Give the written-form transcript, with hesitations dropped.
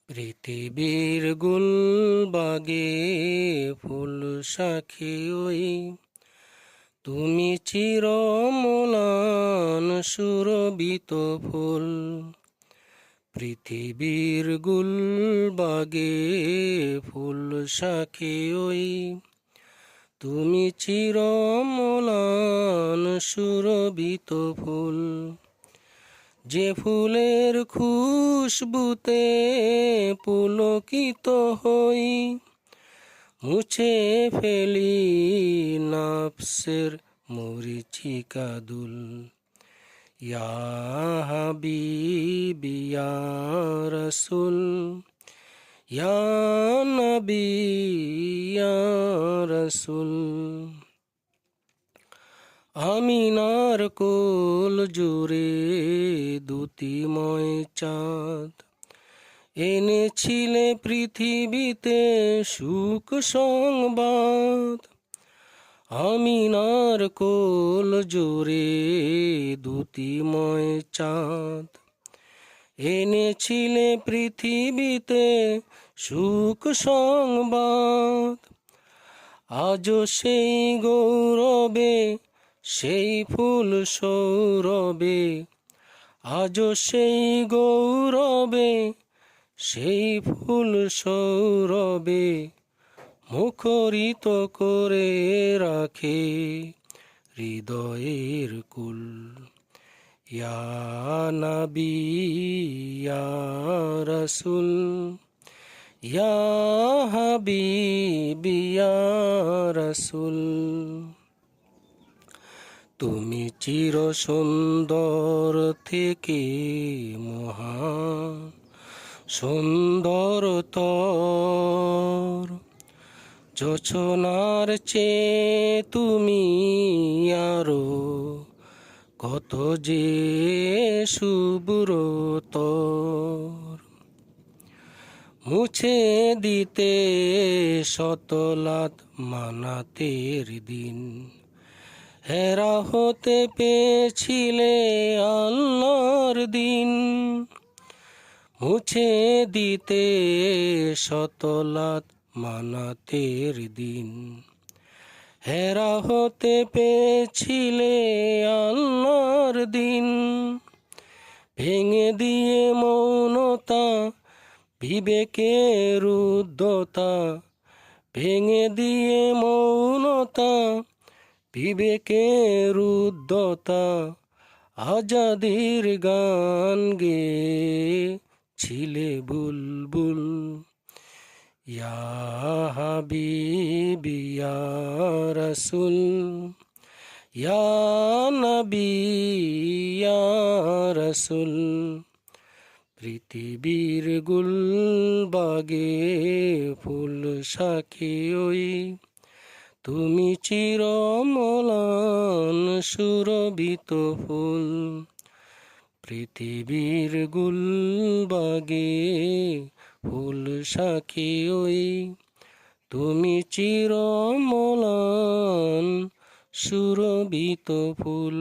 পৃথিবীর গুলবাগে ফুল সাখী ওই, তুমি চিরমলান সুরভিত ফুল। পৃথিবীর গুলবাগে ফুল সাখী ওই, তুমি চিরমলান সুরভিত ফুল। যে ফুলের খুশবুতে পুলকিত হই, মুছে ফেলি নফসের মরিচিকা দুল। ইয়া হাবিবি ইয়া রাসূল, ইয়া নবী ইয়া রাসূল। আমিনার কোল জুড়ে দ্যুতিময় চাঁদ, এনেছিলে পৃথিবীতে সুখ সংবাদ। আমিনার কোল জুড়ে দ্যুতিময় চাঁদ, এনেছিলে পৃথিবীতে সুখ সংবাদ। আজও সেই গৌরবে সেই ফুল সৌরবে, আজও সেই গৌরবে সেই ফুল সৌরবে, মুখরিত করে রাখে হৃদয়ের কুল। ইয়া নবী ইয়া রাসূল, ইয়া হাবিবি ইয়া রাসূল। তুমি চির সুন্দর থেকে মহান সুন্দরতর, জোছনার চেয়ে তুমি আরো কত যে শুভ্রতর। মুছে দিতে শতলাত মানাতের দিন, হেরা হতে পেয়েছিলে আল্লাহর দিন। মুছে দিতে শতলাত মানাতের দিন, হেরা হতে পেয়েছিলে আল্লাহর দিন। ভেঙে দিয়ে মৌনতা বিবেকের উদ্ধতা, ভেঙে দিয়ে মৌনতা বিবেকের উদ্ধতা। আজাদির গান গেয়েছিলে বুলবুল। ইয়া হাবিবি ইয়া রাসূল, ইয়া নবী ইয়া রাসূল। পৃথিবীর গুলবাগে ফুল সাখী ওই, তুমি চিরমলান সুরভিত ফুল। পৃথিবীর গুলবাগে ফুল সাখী ওই, তুমি চিরমলান সুরভিত ফুল।